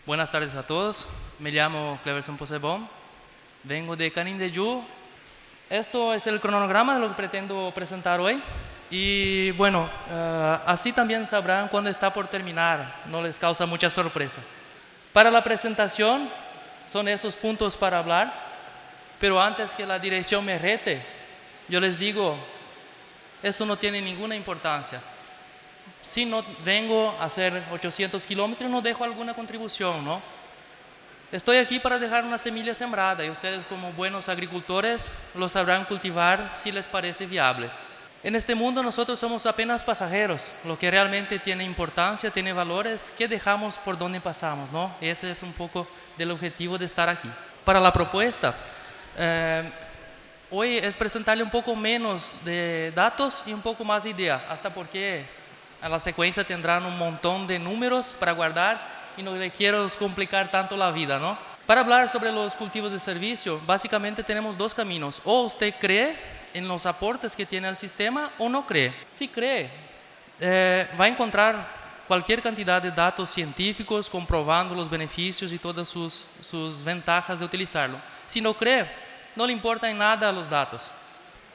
Buenas tardes a todos, me llamo Cleverson Posebón, vengo de Canindeyú. Esto es el cronograma de lo que pretendo presentar hoy y bueno, así también sabrán cuándo está por terminar, no les causa mucha sorpresa. Para la presentación son esos puntos para hablar, pero antes que la dirección me rete, yo les digo, eso no tiene ninguna importancia. Si no vengo a hacer 800 kilómetros, no dejo alguna contribución, ¿no? Estoy aquí para dejar una semilla sembrada y ustedes como buenos agricultores lo sabrán cultivar si les parece viable. En este mundo nosotros somos apenas pasajeros, lo que realmente tiene importancia, tiene valores, que dejamos por donde pasamos, ¿no? Ese es un poco del objetivo de estar aquí. Para la propuesta, hoy es presentarle un poco menos de datos y un poco más de idea, hasta porque a la secuencia tendrán un montón de números para guardar y no le quiero complicar tanto la vida, ¿no? Para hablar sobre los cultivos de servicio, básicamente tenemos dos caminos. O usted cree en los aportes que tiene el sistema o no cree. Si cree, va a encontrar cualquier cantidad de datos científicos comprobando los beneficios y todas sus ventajas de utilizarlo. Si no cree, no le importa en nada los datos.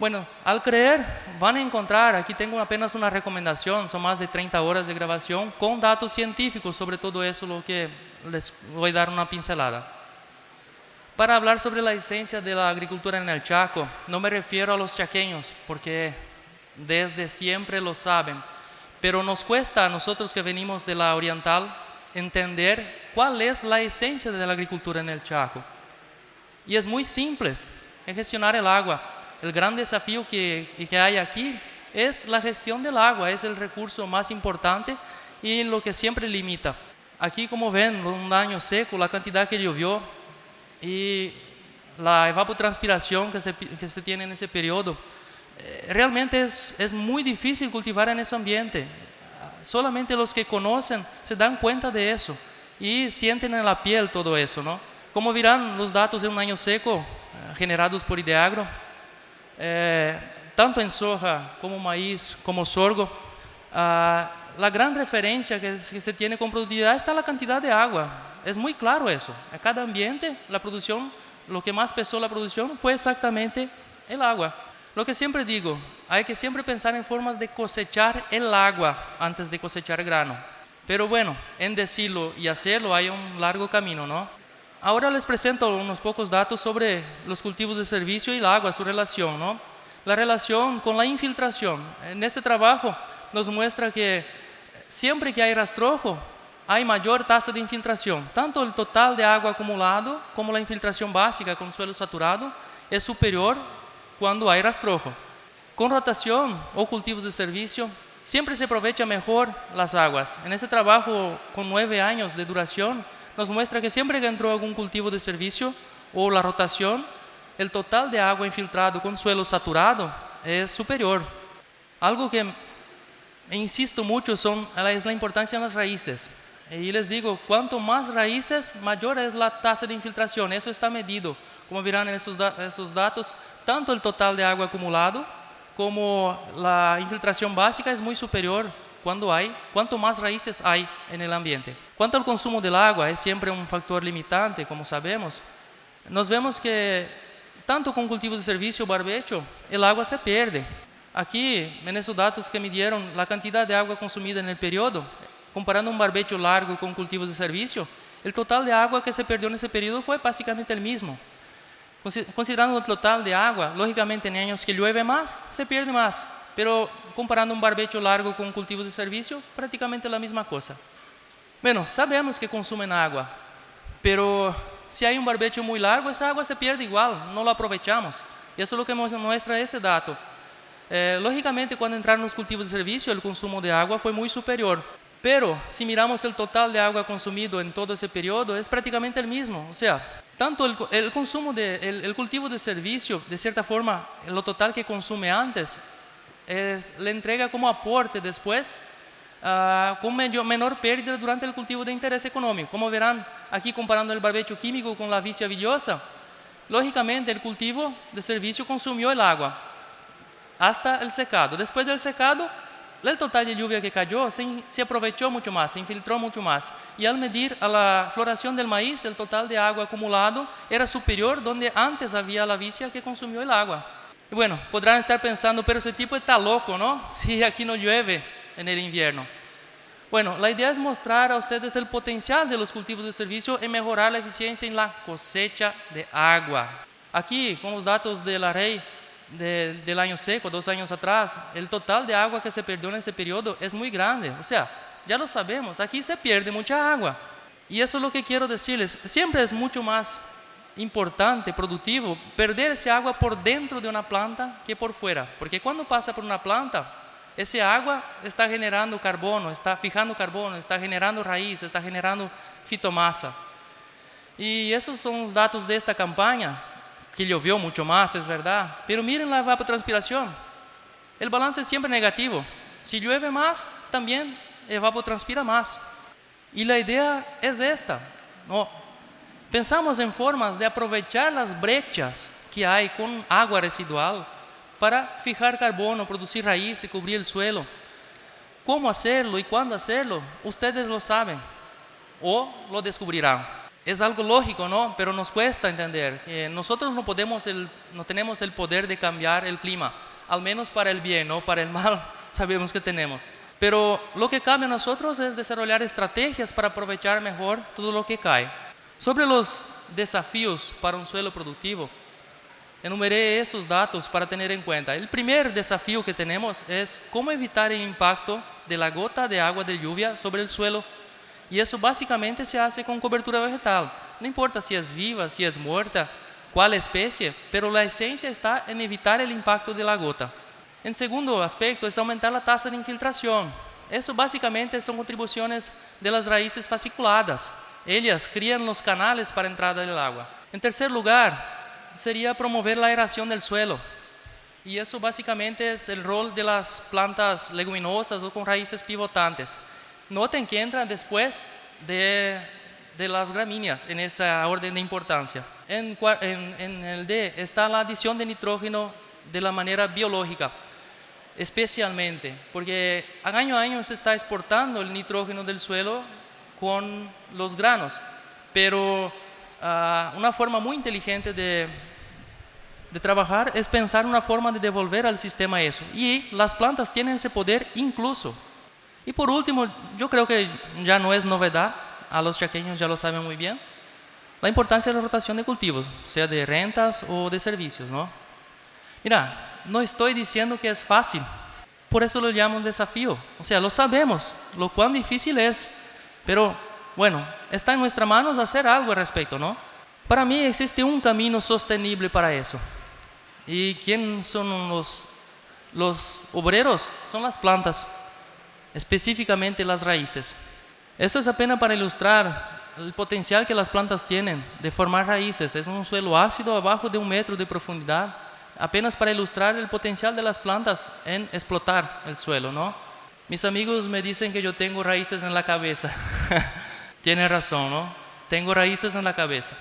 Bueno, al creer van a encontrar, aquí tengo apenas una recomendación, son más de 30 horas de grabación con datos científicos sobre todo eso, lo que les voy a dar una pincelada. Para hablar sobre la esencia de la agricultura en el Chaco, no me refiero a los chaqueños, porque desde siempre lo saben, pero nos cuesta a nosotros que venimos de la oriental entender cuál es la esencia de la agricultura en el Chaco. Y es muy simple, es gestionar el agua. El gran desafío que hay aquí es la gestión del agua, es el recurso más importante y lo que siempre limita. Aquí, como ven, un año seco, la cantidad que llovió y la evapotranspiración que se tiene en ese periodo, realmente es muy difícil cultivar en ese ambiente. Solamente los que conocen se dan cuenta de eso y sienten en la piel todo eso, ¿no? Como verán los datos de un año seco generados por Ideagro, tanto en soja como maíz, como sorgo, la gran referencia que se tiene con productividad está la cantidad de agua. Es muy claro eso. En cada ambiente, la producción, lo que más pesó la producción fue exactamente el agua. Lo que siempre digo, hay que siempre pensar en formas de cosechar el agua antes de cosechar grano. Pero bueno, en decirlo y hacerlo hay un largo camino, ¿no? Ahora les presento unos pocos datos sobre los cultivos de servicio y el agua, su relación, ¿no? La relación con la infiltración. En este trabajo nos muestra que siempre que hay rastrojo, hay mayor tasa de infiltración. Tanto el total de agua acumulado como la infiltración básica con suelo saturado es superior cuando hay rastrojo. Con rotación o cultivos de servicio, siempre se aprovecha mejor las aguas. En este trabajo con 9 años de duración, nos muestra que siempre que entró algún cultivo de servicio o la rotación, el total de agua infiltrado con suelo saturado es superior. Algo que insisto mucho es la importancia en las raíces. Y les digo, cuanto más raíces, mayor es la tasa de infiltración. Eso está medido, como verán en esos datos, tanto el total de agua acumulado como la infiltración básica es muy superior cuanto más raíces hay en el ambiente. Cuanto al consumo del agua, es siempre un factor limitante, como sabemos. Nos vemos que tanto con cultivos de servicio o barbecho, el agua se pierde. Aquí, en esos datos que midieron la cantidad de agua consumida en el periodo, comparando un barbecho largo con cultivos de servicio, el total de agua que se perdió en ese periodo fue básicamente el mismo. Considerando el total de agua, lógicamente en años que llueve más, se pierde más, pero comparando un barbecho largo con cultivos de servicio, prácticamente la misma cosa. Bueno, sabemos que consumen agua, pero si hay un barbecho muy largo, esa agua se pierde igual, no la aprovechamos. Y eso es lo que nos muestra ese dato. Lógicamente, cuando entraron los cultivos de servicio, el consumo de agua fue muy superior. Pero si miramos el total de agua consumido en todo ese periodo, es prácticamente el mismo. O sea, tanto el cultivo de servicio, de cierta forma, lo total que consume antes, le entrega como aporte después, con menor pérdida durante el cultivo de interés económico. Como verán, aquí comparando el barbecho químico con la vicia villosa, lógicamente el cultivo de servicio consumió el agua hasta el secado. Después del secado, el total de lluvia que cayó se aprovechó mucho más, se infiltró mucho más. Y al medir a la floración del maíz, el total de agua acumulado era superior donde antes había la vicia que consumió el agua. Y bueno, podrán estar pensando, pero ese tipo está loco, ¿no? Si aquí no llueve en el invierno. Bueno, la idea es mostrar a ustedes el potencial de los cultivos de servicio en mejorar la eficiencia en la cosecha de agua. Aquí, con los datos de la REI del año seco, 2 años atrás, el total de agua que se perdió en ese periodo es muy grande. O sea, ya lo sabemos, aquí se pierde mucha agua. Y eso es lo que quiero decirles. Siempre es mucho más importante, productivo, perder esa agua por dentro de una planta que por fuera. Porque cuando pasa por una planta, esa agua está generando carbono, está fijando carbono, está generando raíz, está generando fitomasa. Y esos son los datos de esta campaña, que llovió mucho más, es verdad. Pero miren la evapotranspiración. El balance es siempre negativo. Si llueve más, también evapotranspira más. Y la idea es esta, ¿no? Pensamos en formas de aprovechar las brechas que hay con agua residual para fijar carbono, producir raíz y cubrir el suelo. ¿Cómo hacerlo y cuándo hacerlo? Ustedes lo saben o lo descubrirán. Es algo lógico, ¿no? Pero nos cuesta entender que nosotros no tenemos el poder de cambiar el clima, al menos para el bien, no para el mal, sabemos que tenemos. Pero lo que cambia a nosotros es desarrollar estrategias para aprovechar mejor todo lo que cae. Sobre los desafíos para un suelo productivo, enumeré esos datos para tener en cuenta. El primer desafío que tenemos es cómo evitar el impacto de la gota de agua de lluvia sobre el suelo. Y eso básicamente se hace con cobertura vegetal. No importa si es viva, si es muerta, cuál especie, pero la esencia está en evitar el impacto de la gota. En segundo aspecto es aumentar la tasa de infiltración. Eso básicamente son contribuciones de las raíces fasciculadas. Ellas crían los canales para entrada del agua. En tercer lugar, sería promover la aeración del suelo. Y eso básicamente es el rol de las plantas leguminosas o con raíces pivotantes. Noten que entran después de las gramíneas en esa orden de importancia. En el D está la adición de nitrógeno de la manera biológica, especialmente porque año a año se está exportando el nitrógeno del suelo con los granos, pero una forma muy inteligente de trabajar es pensar una forma de devolver al sistema eso, y las plantas tienen ese poder incluso. Y por último, yo creo que ya no es novedad, a los chaqueños ya lo saben muy bien, la importancia de la rotación de cultivos, sea de rentas o de servicios, ¿no? Mira, no estoy diciendo que es fácil, por eso lo llamo un desafío. O sea, lo sabemos, lo cuán difícil es, pero bueno, está en nuestras manos hacer algo al respecto, ¿no? Para mí existe un camino sostenible para eso. ¿Y quién son los obreros? Son las plantas, específicamente las raíces. Esto es apenas para ilustrar el potencial que las plantas tienen de formar raíces. Es un suelo ácido abajo de 1 metro de profundidad, apenas para ilustrar el potencial de las plantas en explotar el suelo, ¿no? Mis amigos me dicen que yo tengo raíces en la cabeza. Tiene razón, ¿no? Tengo raíces en la cabeza.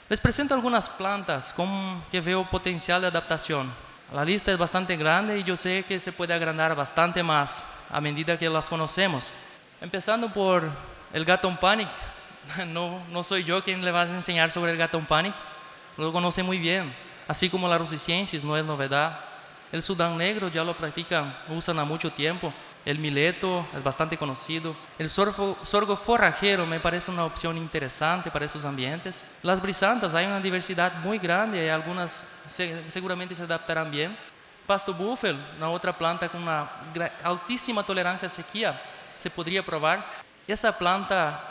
Les presento algunas plantas con que veo potencial de adaptación. La lista es bastante grande y yo sé que se puede agrandar bastante más a medida que las conocemos. Empezando por el Gatton Panic. No soy yo quien le va a enseñar sobre el Gatton Panic. Lo conoce muy bien. Así como la Rusiciensis, no es novedad. El Sudán negro ya lo practican, usan a mucho tiempo. El mileto es bastante conocido. El sorgo forrajero me parece una opción interesante para esos ambientes. Las brisantas, hay una diversidad muy grande y algunas seguramente se adaptarán bien. Pasto búfalo, una otra planta con una altísima tolerancia a sequía, se podría probar. Esa planta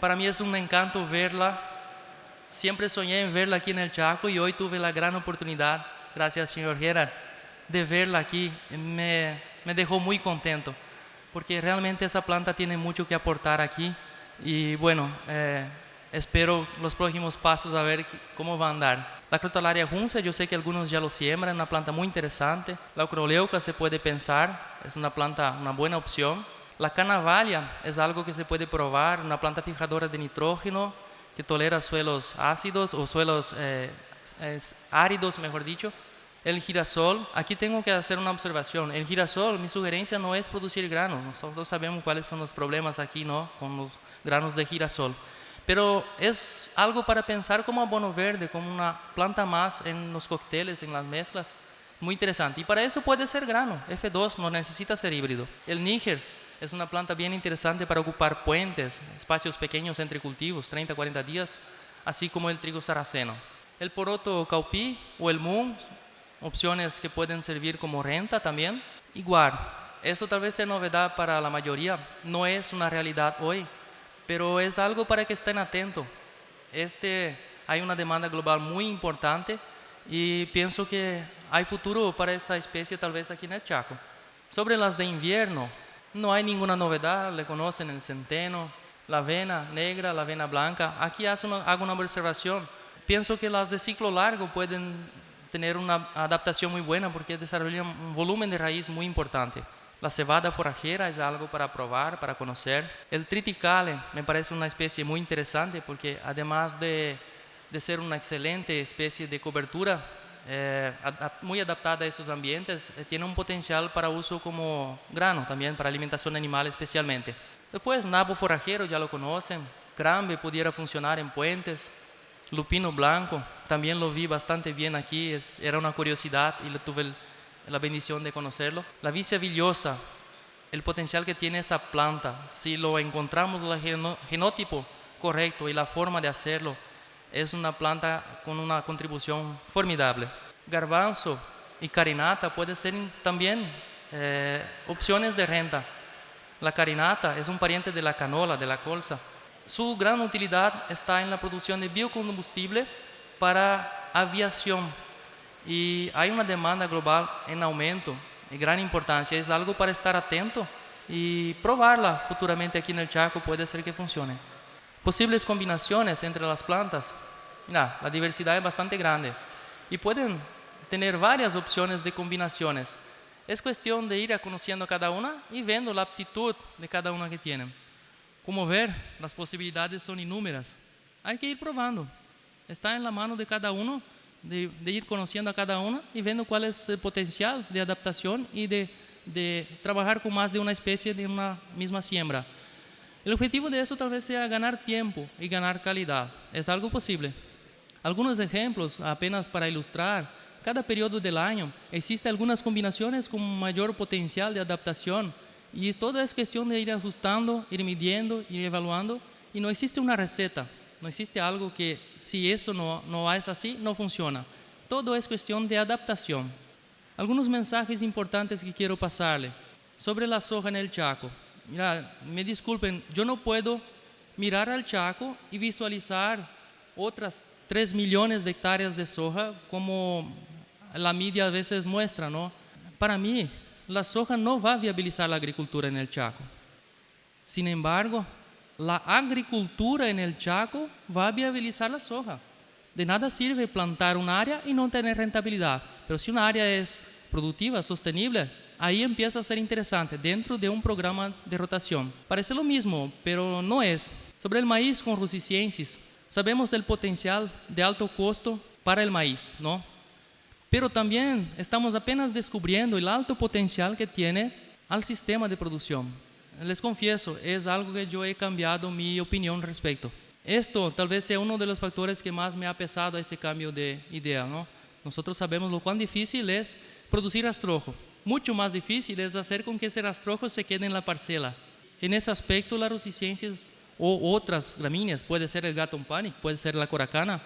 para mí es un encanto verla. Siempre soñé en verla aquí en el Chaco y hoy tuve la gran oportunidad, gracias señor Gerard, de verla aquí. Me dejó muy contento porque realmente esa planta tiene mucho que aportar aquí y bueno, espero los próximos pasos a ver cómo va a andar. La Crotalaria juncia, yo sé que algunos ya lo siembran, una planta muy interesante. La Ocroleuca se puede pensar, es una planta, una buena opción. La Canavalia es algo que se puede probar, una planta fijadora de nitrógeno que tolera suelos ácidos o suelos áridos, mejor dicho. El girasol, aquí tengo que hacer una observación. El girasol, mi sugerencia no es producir granos. Nosotros sabemos cuáles son los problemas aquí, ¿no? Con los granos de girasol. Pero es algo para pensar como abono verde, como una planta más en los cócteles, en las mezclas. Muy interesante. Y para eso puede ser grano. F2 no necesita ser híbrido. El níger es una planta bien interesante para ocupar puentes, espacios pequeños entre cultivos, 30, 40 días, así como el trigo sarraceno. El poroto caupí o el mung, opciones que pueden servir como renta también. Igual, eso tal vez sea novedad para la mayoría, no es una realidad hoy, pero es algo para que estén atentos. Hay una demanda global muy importante y pienso que hay futuro para esa especie tal vez aquí en el Chaco. Sobre las de invierno, no hay ninguna novedad, le conocen el centeno, la avena negra, la avena blanca. Aquí hago una observación. Pienso que las de ciclo largo pueden tener una adaptación muy buena porque desarrollan un volumen de raíz muy importante. La cebada forrajera es algo para probar, para conocer. El triticale me parece una especie muy interesante porque además de ser una excelente especie de cobertura, muy adaptada a esos ambientes, tiene un potencial para uso como grano también, para alimentación animal especialmente. Después, nabo forrajero, ya lo conocen. Crambe pudiera funcionar en puentes. Lupino blanco, también lo vi bastante bien aquí, era una curiosidad y tuve la bendición de conocerlo. La vicia villosa, el potencial que tiene esa planta, si lo encontramos el genotipo correcto y la forma de hacerlo, es una planta con una contribución formidable. Garbanzo y carinata pueden ser también opciones de renta. La carinata es un pariente de la canola, de la colza. Su gran utilidad está en la producción de biocombustible para aviación y hay una demanda global en aumento de gran importancia. Es algo para estar atento y probarla futuramente aquí en el Chaco, puede ser que funcione. Posibles combinaciones entre las plantas. Mira, la diversidad es bastante grande y pueden tener varias opciones de combinaciones. Es cuestión de ir conociendo cada una y viendo la aptitud de cada una que tienen. Como ver, las posibilidades son inúmeras. Hay que ir probando. Está en la mano de cada uno, de ir conociendo a cada una y viendo cuál es el potencial de adaptación y de trabajar con más de una especie de una misma siembra. El objetivo de eso tal vez sea ganar tiempo y ganar calidad. Es algo posible. Algunos ejemplos, apenas para ilustrar. Cada periodo del año existen algunas combinaciones con mayor potencial de adaptación. Y todo es cuestión de ir ajustando, ir midiendo, ir evaluando. Y no existe una receta, no existe algo que si eso no es así, no funciona. Todo es cuestión de adaptación. Algunos mensajes importantes que quiero pasarle. Sobre la soja en el Chaco. Mira, me disculpen, yo no puedo mirar al Chaco y visualizar otras 3 millones de hectáreas de soja como la media a veces muestra, ¿no? Para mí, la soja no va a viabilizar la agricultura en el Chaco. Sin embargo, la agricultura en el Chaco va a viabilizar la soja. De nada sirve plantar un área y no tener rentabilidad. Pero si una área es productiva, sostenible, ahí empieza a ser interesante dentro de un programa de rotación. Parece lo mismo, pero no es. Sobre el maíz con rusiciensis, sabemos del potencial de alto costo para el maíz, ¿no? Pero también estamos apenas descubriendo el alto potencial que tiene al sistema de producción. Les confieso, es algo que yo he cambiado mi opinión respecto. Esto tal vez sea uno de los factores que más me ha pesado a ese cambio de idea, ¿no? Nosotros sabemos lo cuán difícil es producir rastrojo. Mucho más difícil es hacer con que ese rastrojo se quede en la parcela. En ese aspecto, las rusiciensis o otras gramíneas, puede ser el gatón panic, puede ser la coracana,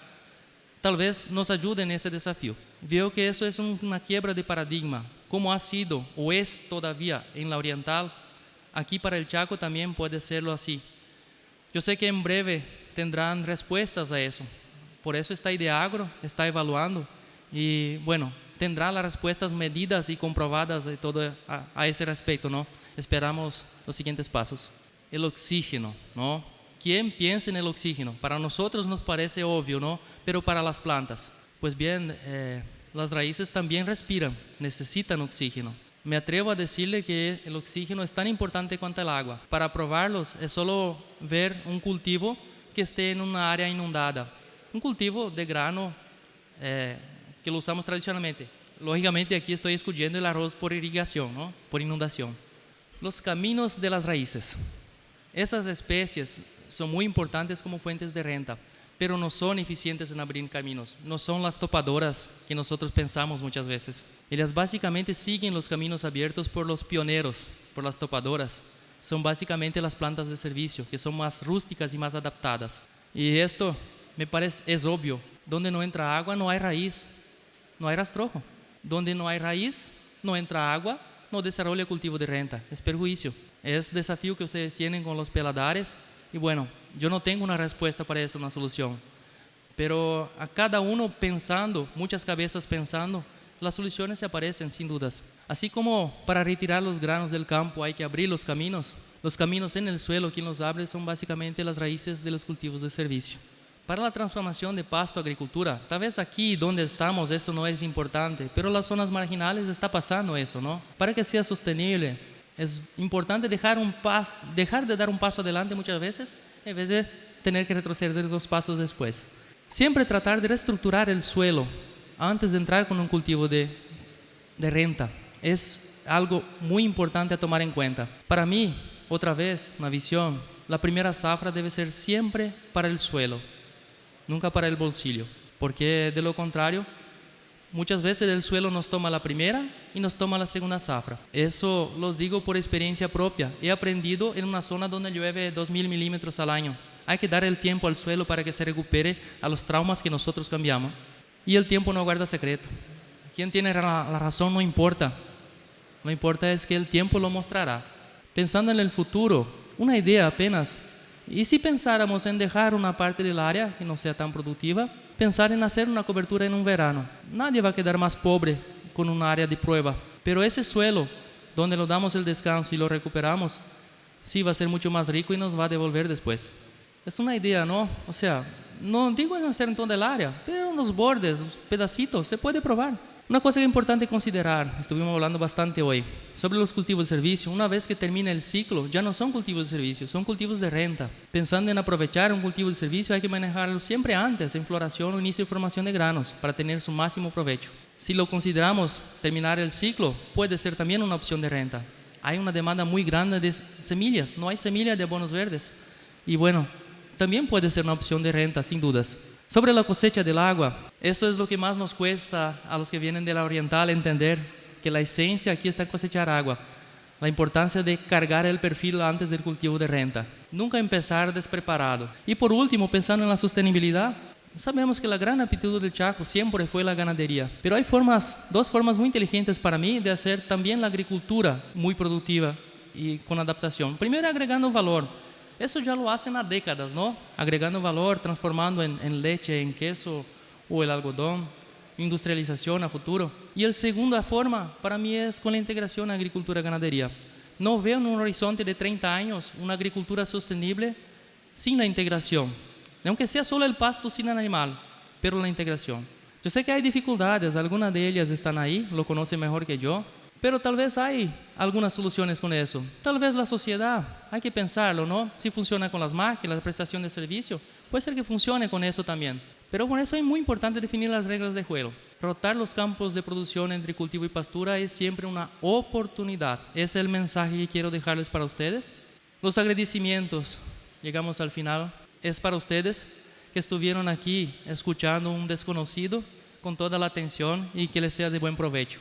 tal vez nos ayuden en ese desafío. Veo que eso es una quiebra de paradigma, como ha sido o es todavía en la oriental, aquí para el Chaco también puede serlo así. Yo sé que en breve tendrán respuestas a eso, por eso está Ideagro, está evaluando y bueno, tendrá las respuestas medidas y comprobadas de todo a ese respecto, ¿no? Esperamos los siguientes pasos. El oxígeno, ¿no? ¿Quién piensa en el oxígeno? Para nosotros nos parece obvio, ¿no? Pero para las plantas, pues bien, las raíces también respiran, necesitan oxígeno. Me atrevo a decirle que el oxígeno es tan importante cuanto el agua. Para probarlos es solo ver un cultivo que esté en una área inundada. Un cultivo de grano que lo usamos tradicionalmente, lógicamente aquí estoy escogiendo el arroz por irrigación, ¿no? Por inundación. Los caminos de las raíces. Esas especies son muy importantes como fuentes de renta, pero no son eficientes en abrir caminos. No son las topadoras que nosotros pensamos muchas veces. Ellas básicamente siguen los caminos abiertos por los pioneros, por las topadoras. Son básicamente las plantas de servicio, que son más rústicas y más adaptadas. Y esto me parece, es obvio. Donde no entra agua, no hay raíz, no hay rastrojo. Donde no hay raíz, no entra agua, no desarrolla cultivo de renta. Es perjuicio. Es desafío que ustedes tienen con los peladares. Y bueno, yo no tengo una respuesta para eso, una solución. Pero a cada uno pensando, muchas cabezas pensando, las soluciones se aparecen sin dudas. Así como para retirar los granos del campo hay que abrir los caminos en el suelo, quien los abre son básicamente las raíces de los cultivos de servicio. Para la transformación de pasto a agricultura, tal vez aquí donde estamos eso no es importante, pero en las zonas marginales está pasando eso, ¿no? Para que sea sostenible, es importante dejar de dar un paso adelante muchas veces, en vez de tener que retroceder 2 pasos después. Siempre tratar de reestructurar el suelo antes de entrar con un cultivo de renta es algo muy importante a tomar en cuenta. Para mí, otra vez, una visión, la primera zafra debe ser siempre para el suelo, nunca para el bolsillo, porque de lo contrario, muchas veces el suelo nos toma la primera y nos toma la segunda zafra. Eso lo digo por experiencia propia. He aprendido en una zona donde llueve 2000 milímetros al año. Hay que dar el tiempo al suelo para que se recupere a los traumas que nosotros cambiamos. Y el tiempo no guarda secreto. Quien tiene la razón no importa. Lo importante es que el tiempo lo mostrará. Pensando en el futuro, una idea apenas. Y si pensáramos en dejar una parte del área que no sea tan productiva, pensar en hacer una cobertura en un verano. Nadie va a quedar más pobre con un área de prueba. Pero ese suelo, donde lo damos el descanso y lo recuperamos, sí va a ser mucho más rico y nos va a devolver después. Es una idea, ¿no? O sea, no digo en hacer en toda el área, pero en los bordes, los pedacitos, se puede probar. Una cosa que es importante considerar, estuvimos hablando bastante hoy, sobre los cultivos de servicio. Una vez que termina el ciclo, ya no son cultivos de servicio, son cultivos de renta. Pensando en aprovechar un cultivo de servicio, hay que manejarlo siempre antes, en floración o inicio de formación de granos, para tener su máximo provecho. Si lo consideramos terminar el ciclo, puede ser también una opción de renta. Hay una demanda muy grande de semillas, no hay semillas de abonos verdes. Y bueno, también puede ser una opción de renta, sin dudas. Sobre la cosecha del agua, eso es lo que más nos cuesta a los que vienen de la oriental entender, que la esencia aquí está en cosechar agua. La importancia de cargar el perfil antes del cultivo de renta. Nunca empezar despreparado. Y por último, pensando en la sostenibilidad, sabemos que la gran aptitud del Chaco siempre fue la ganadería. Pero hay dos formas muy inteligentes para mí de hacer también la agricultura muy productiva y con adaptación. Primero, agregando valor. Eso ya lo hacen há décadas, ¿no? Agregando valor, transformando en leche, en queso o el algodón, industrialización a futuro. Y la segunda forma, para mí, es con la integración agricultura-ganadería. No veo en un horizonte de 30 años una agricultura sostenible sin la integración. Aunque sea solo el pasto sin el animal, pero la integración. Yo sé que hay dificultades, algunas de ellas están ahí, lo conocen mejor que yo. Pero tal vez hay algunas soluciones con eso. Tal vez la sociedad, hay que pensarlo, ¿no? Si funciona con las máquinas, la prestación de servicio, puede ser que funcione con eso también. Pero por eso es muy importante definir las reglas de juego. Rotar los campos de producción entre cultivo y pastura es siempre una oportunidad. Ese es el mensaje que quiero dejarles para ustedes. Los agradecimientos, llegamos al final, es para ustedes que estuvieron aquí escuchando un desconocido con toda la atención y que les sea de buen provecho.